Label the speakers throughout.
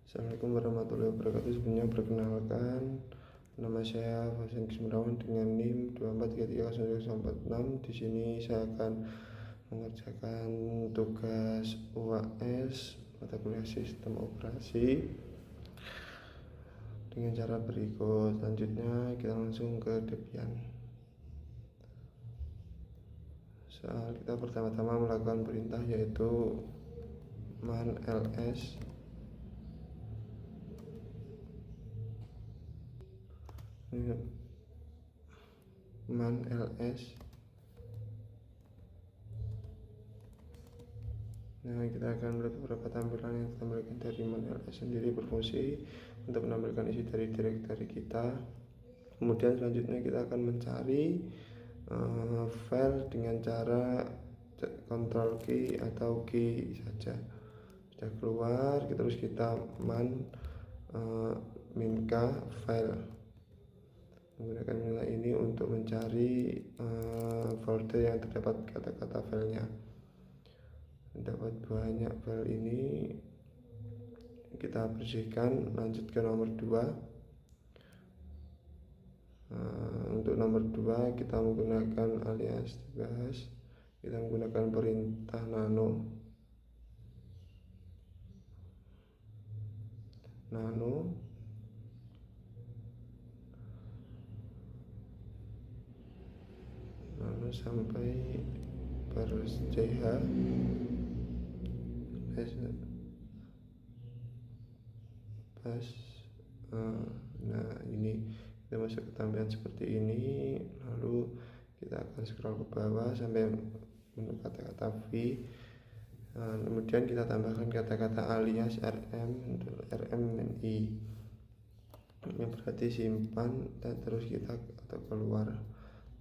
Speaker 1: Assalamualaikum warahmatullahi wabarakatuh. Sebelumnya perkenalkan, nama saya Fauzan Kismirawan dengan NIM 2433046. Di sini saya akan mengerjakan tugas UAS mata kuliah sistem operasi dengan cara berikut. Selanjutnya kita langsung ke Debian. Soal kita pertama-tama melakukan perintah yaitu man ls man ls. Nah, kita akan melihat beberapa tampilan yang ditampilkan dari man ls sendiri, berfungsi untuk menampilkan isi dari direktori kita. Kemudian selanjutnya kita akan mencari file dengan cara Ctrl key atau key saja. Sudah keluar, terus kita man minka file. Menggunakan nilai ini untuk mencari folder yang terdapat kata-kata filenya. Dapat banyak file ini, kita bersihkan. Lanjut ke nomor 2. Untuk nomor 2 kita menggunakan alias dibahas, kita menggunakan perintah nano sampai baris ch pas. Nah, ini kita masuk ke tampilan seperti ini. Lalu kita akan scroll ke bawah sampai menu kata-kata v. Kemudian kita tambahkan kata-kata alias rm dan i, yang berarti simpan, dan terus kita atau keluar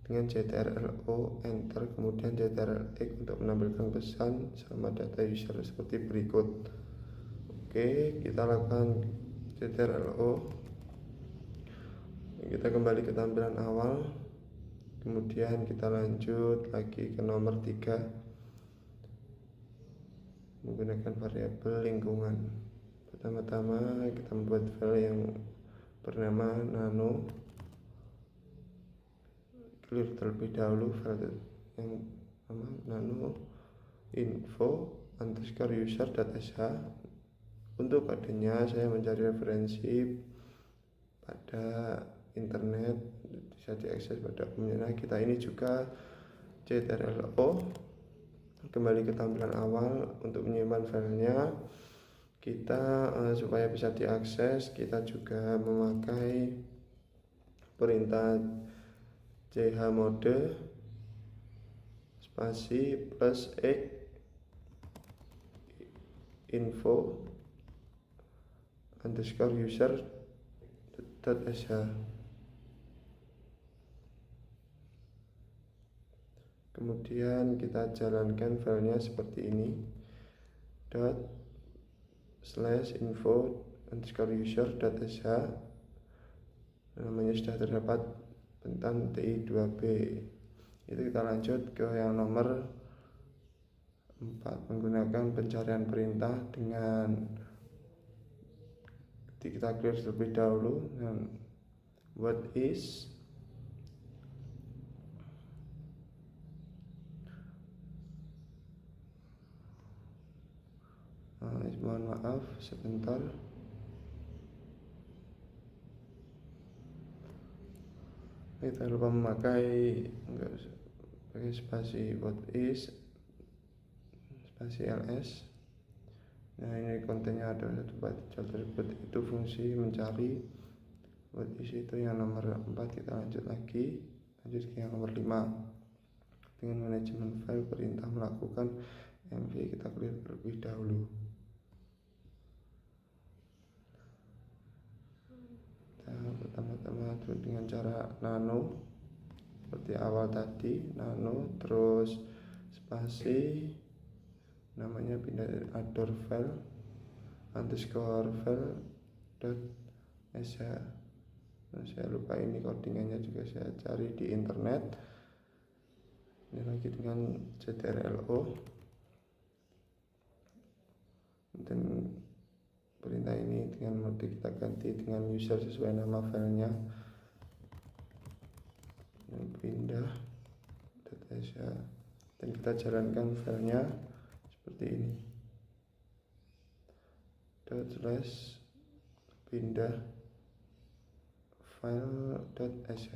Speaker 1: dengan ctrl-o enter, kemudian ctrl-x untuk menampilkan pesan sama data user seperti berikut. Oke, kita lakukan ctrl-o, kita kembali ke tampilan awal, kemudian kita lanjut lagi ke nomor 3 menggunakan variabel lingkungan. Pertama-tama kita membuat file yang bernama nano, clear terlebih dahulu file yang nama nano info underscore user.sh. Untuk kodenya saya mencari referensi pada internet, bisa diakses pada umumnya. Nah, kita ini juga ctrl-o, kembali ke tampilan awal untuk menyimpan filenya. Kita supaya bisa diakses, kita juga memakai perintah chmode spasi plus x info underscore user.sh. Kemudian kita jalankan filenya seperti ini, ./info underscore user.sh. Namanya sudah terdapat bentan ti2b. Itu kita lanjut ke yang nomor 4 menggunakan pencarian perintah dengan kita clear terlebih dahulu dengan what is mohon maaf sebentar. Kita lupa memakai pakai spasi what is spasi ls. Nah, ini kontennya ada satu partikel tersebut, itu fungsi mencari. What is itu yang nomor 4. Kita lanjut lagi, lanjut ke yang nomor 5 dengan manajemen file perintah melakukan mv. Kita clear terlebih dahulu. Pertama-tama dengan cara nano seperti awal tadi, nano terus spasi, namanya pindah dari ador file underscore file dot sh. Nah, saya lupa ini codingannya, juga saya cari di internet. Ini lagi dengan ctrl-o dan perintah ini dengan mode kita ganti dengan user sesuai nama filenya dan pindah dan kita jalankan filenya seperti ini .slash pindah file.sh.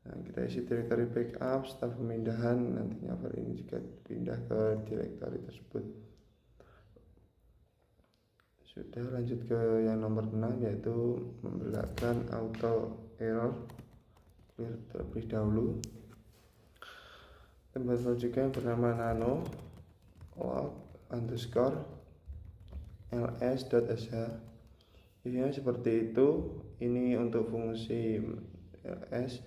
Speaker 1: Nah, kita isi directory backup. Setelah pemindahan nantinya file ini juga pindah ke directory tersebut. Sudah, lanjut ke yang nomor 6, yaitu membelakang auto error clear terlebih dahulu. Tempat juga yang bernama nano log underscore ls.sh. Isinya seperti itu. Ini untuk fungsi ls.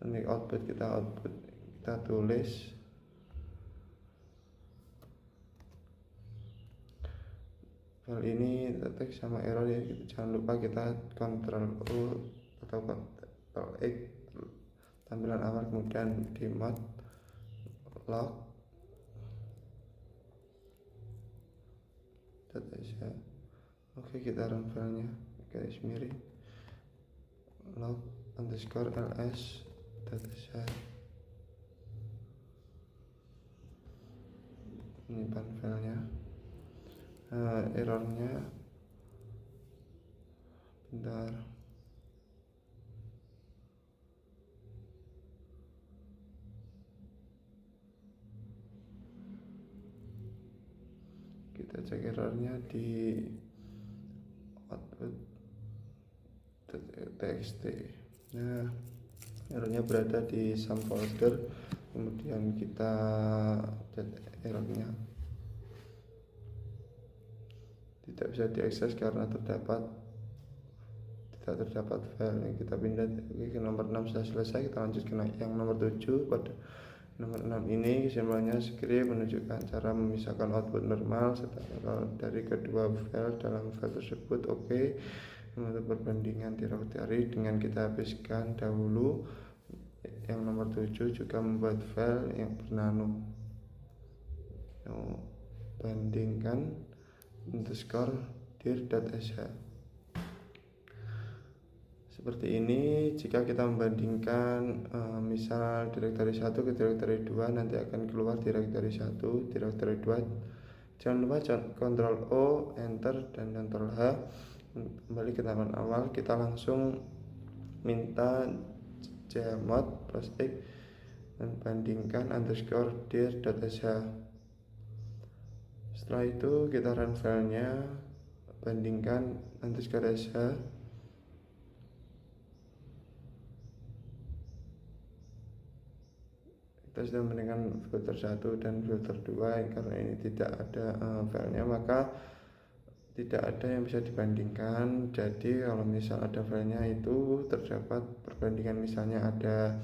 Speaker 1: Nanti output kita tulis file ini teks sama error ya. Jangan lupa kita Ctrl O atau Ctrl X tampilan awal, kemudian di mode log .sh. Oke, kita run filenya garis miring log underscore ls .sh. Menyimpan filenya. Errornya bentar, kita cek errornya di output.txt. Nah, errornya berada di some folder, kemudian kita update errornya. Tidak bisa diakses karena tidak terdapat file yang kita pindah. Oke, ke nomor 6 sudah selesai. Kita lanjut ke yang nomor 7. Pada nomor 6 ini kesimpulannya script menunjukkan cara memisahkan output normal serta error dari kedua file dalam file tersebut. Oke, untuk perbandingan directory dengan kita habiskan dahulu. Yang nomor 7 juga membuat file yang bernano. Bandingkan underscore dir.sh. Seperti ini. Jika kita membandingkan misal directory 1 ke directory 2, nanti akan keluar directory 1, directory 2. Jangan lupa Ctrl O, Enter, dan Ctrl H. Kembali ke taman awal, kita langsung minta chmod plus x dan bandingkan underscore dir.sh. Setelah itu kita run filenya, bandingkan underscore sh. Kita sudah membandingkan filter 1 dan filter 2. Karena ini tidak ada filenya, maka tidak ada yang bisa dibandingkan. Jadi kalau misal ada filenya itu terdapat perbandingan, misalnya ada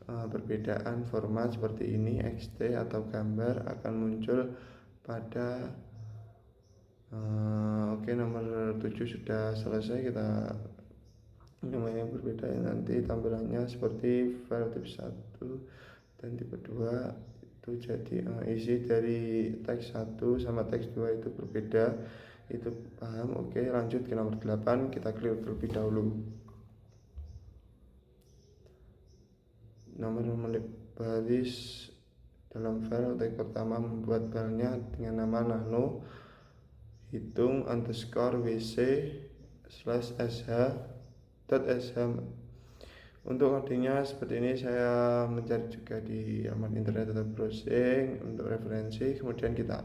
Speaker 1: perbedaan format seperti ini, XT atau gambar, akan muncul pada oke, nomor 7 sudah selesai. Kita yang berbeda nanti tampilannya seperti file tipe 1 dan tipe 2 itu jadi isi dari teks 1 sama teks 2 itu berbeda, itu paham. Oke, lanjut ke nomor 8, kita clear terlebih dahulu. Nomor baris dalam file teks pertama, membuat filenya dengan nama nano hitung underscore wc slash sh.sh. Untuk kodenya seperti ini. Saya mencari juga di alamat internet atau browsing untuk referensi. Kemudian kita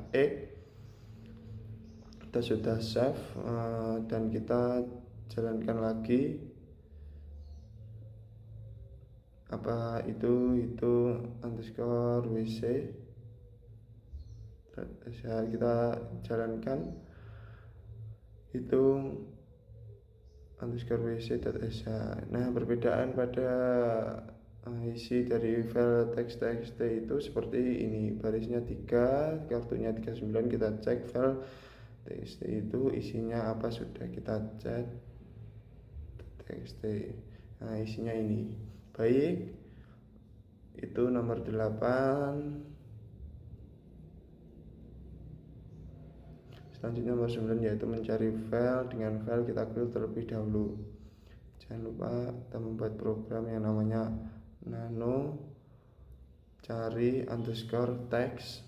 Speaker 1: kita sudah save dan kita jalankan lagi. Apa itu underscore wc. Kita jalankan hitung underscore wc.sh. Nah, perbedaan pada isi dari file txt itu seperti ini. Barisnya 3, kartunya 39. Kita cek file txt itu isinya apa, sudah kita cek txt. Nah, isinya ini. Baik, itu nomor 8. Selanjutnya nomor 9 yaitu mencari file. Dengan file kita klik terlebih dahulu. Jangan lupa kita membuat program yang namanya nano cari underscore text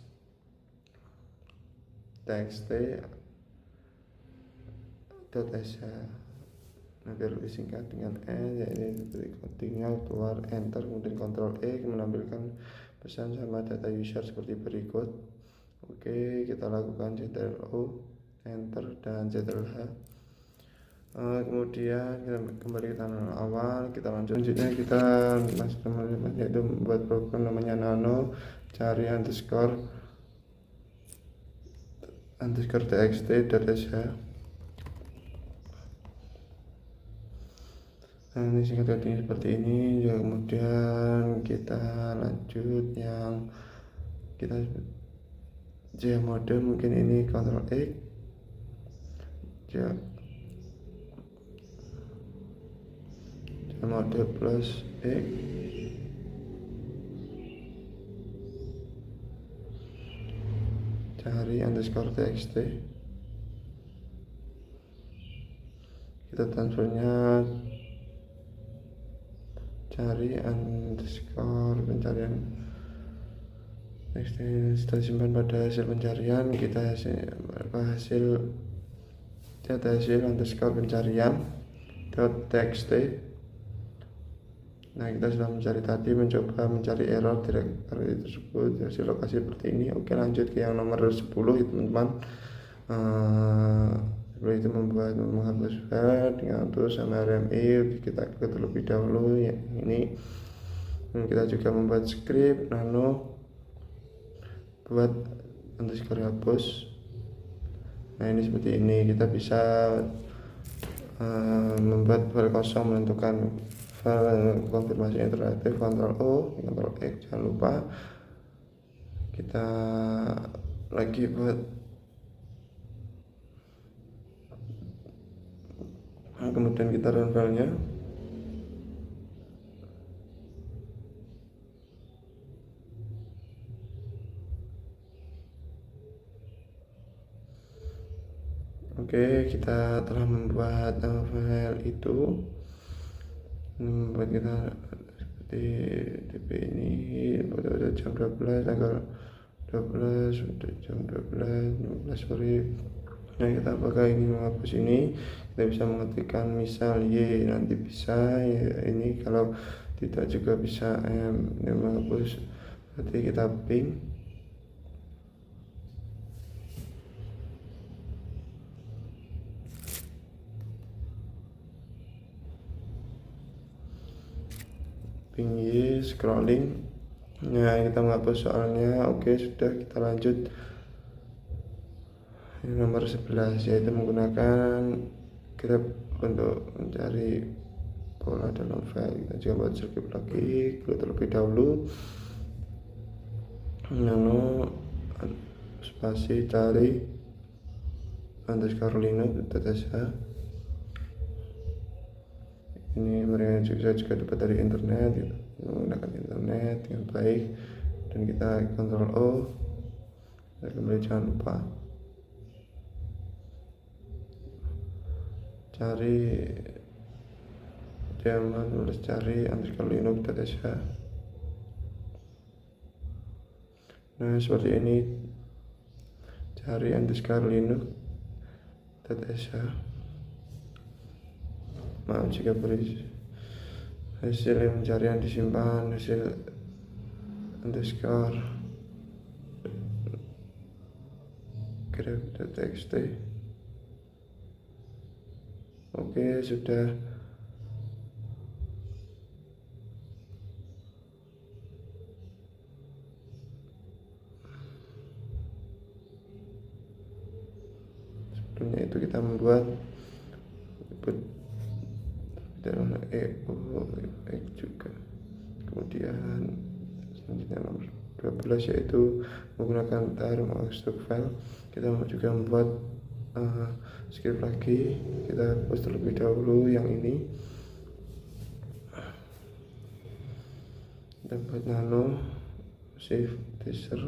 Speaker 1: txt.sh. Nah, biar lebih singkat dengan yaitu tinggal keluar enter kemudian Ctrl E menampilkan pesan sama data user seperti berikut. Oke, kita lakukan Ctrl enter dan Ctrl H. Kemudian kita kembali ke tangan awal, kita selanjutnya kita yaitu membuat program namanya nano cari underscore txt.sh. Nah, ini singkat seperti ini. Kemudian kita lanjut yang kita mode, mungkin ini Ctrl X mode plus X cari underscore txt. Kita transfernya cari underscore pencarian txt. Setelah simpan pada hasil pencarian, kita hasil underscore pencarian .txt. Nah, kita sudah mencari tadi, mencoba mencari error direktory tersebut hasil lokasi seperti ini. Oke, lanjut ke yang nomor 10 ya teman-teman. Sebelum itu menghapus file dengan tools sama RMI. Kita klik terlebih dahulu ya ini. Dan kita juga membuat script nano buat underscore hapus. Nah, ini seperti ini. Kita bisa membuat file kosong, menentukan file konfirmasi interaktif, Ctrl O, Ctrl X. Jangan lupa kita lagi buat. Nah, kemudian kita run filenya. Oke, kita telah membuat file itu. Membuat kita seperti TP ini pada jam 12 tanggal 12 jam 12 sore. Nah, kita apakah ini menghapus ini, kita bisa mengetikkan misal Y, nanti bisa ya, ini kalau tidak juga bisa ini menghapus, berarti kita ping Y scrolling. Nah, kita menghapus soalnya. Oke, sudah, kita lanjut yang nomor 11 yaitu menggunakan kita untuk mencari pola dalam file. Kita juga buat script lagi, klik terlebih dahulu nano spasi cari underscore linux.sh. Ini mereka juga dapat dari internet gitu. Menggunakan internet yang baik, dan kita Ctrl O. Dan kembali, jangan lupa cari daemon, tulis cari underscore linux.sh. Nah, seperti ini, cari underscore linux.sh. Maaf jika hasil pencarian disimpan hasil underscore grep.txt. Oke, sudah. Sebelumnya itu kita membuat dalam juga. Kemudian selanjutnya nomor 12 yaitu menggunakan term struct file. Kita juga membuat script lagi. Kita post terlebih dahulu yang ini. Kita buat nano save teaser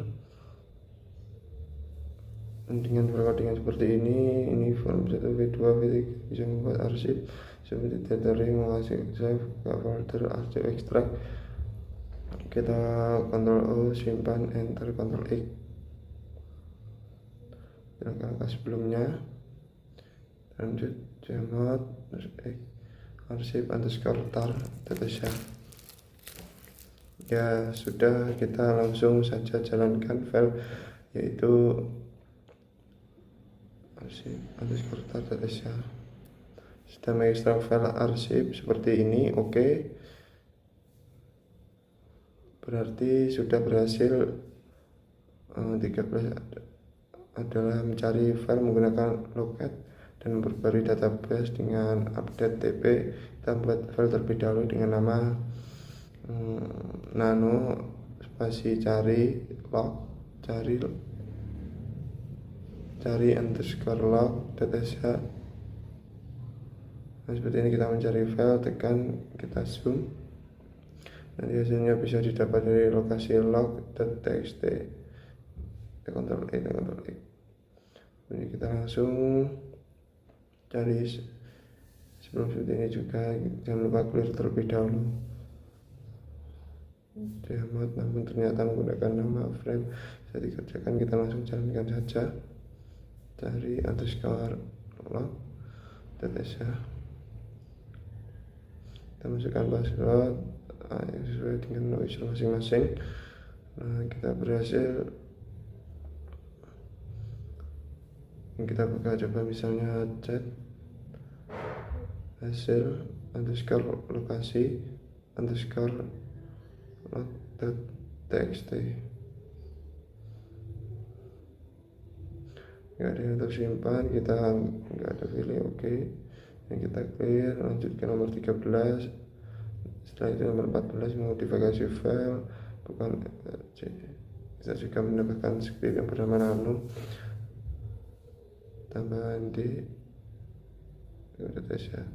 Speaker 1: dengan recording seperti ini form 1 V2 V3 bisa membuat arsip seperti directory, mengasih save ke folder arsip extract. Kita Ctrl O, simpan, enter, Ctrl X. Langkah sebelumnya, lanjut Gmod, terus X, arsip underscore tar Tetesha. Ya sudah, kita langsung saja jalankan file, yaitu arsip underscore tar Tetesha. Sudah mengekstrak file arsip seperti ini. Oke, berarti sudah berhasil. 13 adalah mencari file menggunakan locat dan memperbarui database dengan update TP. Kita buat file terlebih dahulu dengan nama nano spasi cari log cari underscore log Tetesha. Nah, seperti ini kita mencari file, tekan, kita zoom, nanti hasilnya bisa didapat dari lokasi log.txt. Ctrl E, Ctrl E. Jadi kita langsung cari. Sebelum seperti ini juga jangan lupa clear terlebih dahulu Gmod, namun ternyata menggunakan nama frame bisa dikerjakan. Kita langsung jalankan saja. Cari underscore log Tetesha. Kita masukkan password yang sesuai dengan user masing-masing. Nah, kita berhasil. Kita buka coba, misalnya chat hasil underscore lokasi underscore log.txt. Nggak ada yang tersimpan, kita nggak ada pilih. Oke, yang kita clear, lanjut ke nomor 13. Setelah itu nomor 14, mengmodifikasi file, bukan kita juga menambahkan script yang bernama nano, tambahan di Tetesha.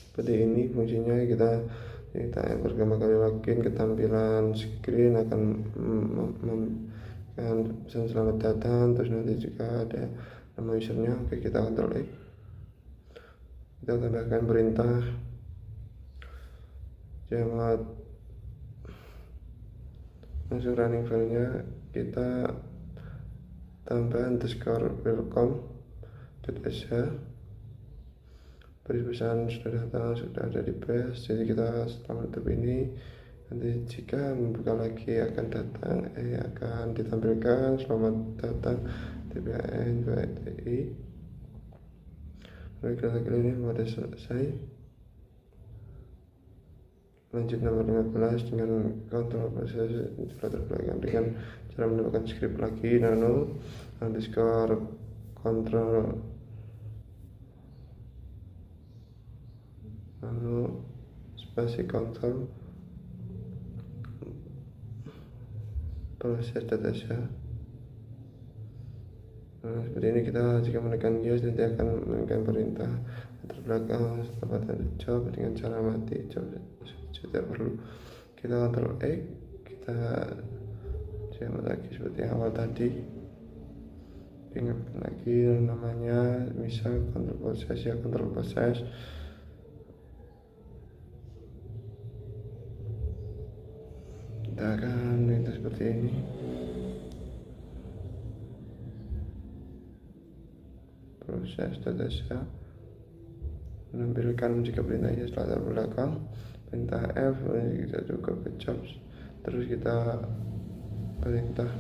Speaker 1: Seperti ini fungsinya. Kita pertama kali login ke tampilan screen akan pesan selamat datang, terus nanti juga ada nama usernya. Oke, kita Ctrl X, kita tambahkan perintah Gmod, langsung running filenya. Kita tambah underscore welcome Tetesha. Beri pesan sudah datang, sudah ada di base. Jadi kita setelah menutup ini, nanti jika membuka lagi akan datang akan ditampilkan selamat datang TPN BTI. Lalu kita klik ini sudah selesai. Lanjut nomor 15 dengan kontrol proses latar belakang dengan cara menambahkan script lagi, nano underscore kontrol nano spasi kontrol proses Tetesha. Nah, seperti ini. Kita jika menekan yes nanti akan menekan perintah latar belakang setelah tanda job dengan cara mati job, tidak perlu. Kita Ctrl X, kita coba lagi seperti awal tadi, ingatkan lagi namanya, misal kontrol proses, ya kontrol proses. Kita akan itu seperti ini. Proses Tetesha menampilkan jika perintahnya latar belakang, perintah F, kita juga ke jobs, terus kita perintah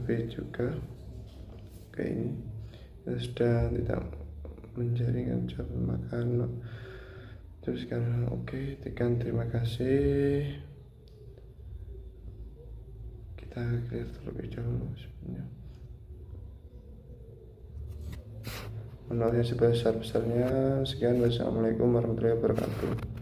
Speaker 1: B juga kayak ini. Kita sudah tidak menjaringkan job, maka terus sekarang oke, tekan terima kasih. Kita clear terlebih dahulu sebenarnya. Menolnya sebesar-besarnya. Sekian, wassalamualaikum warahmatullahi wabarakatuh.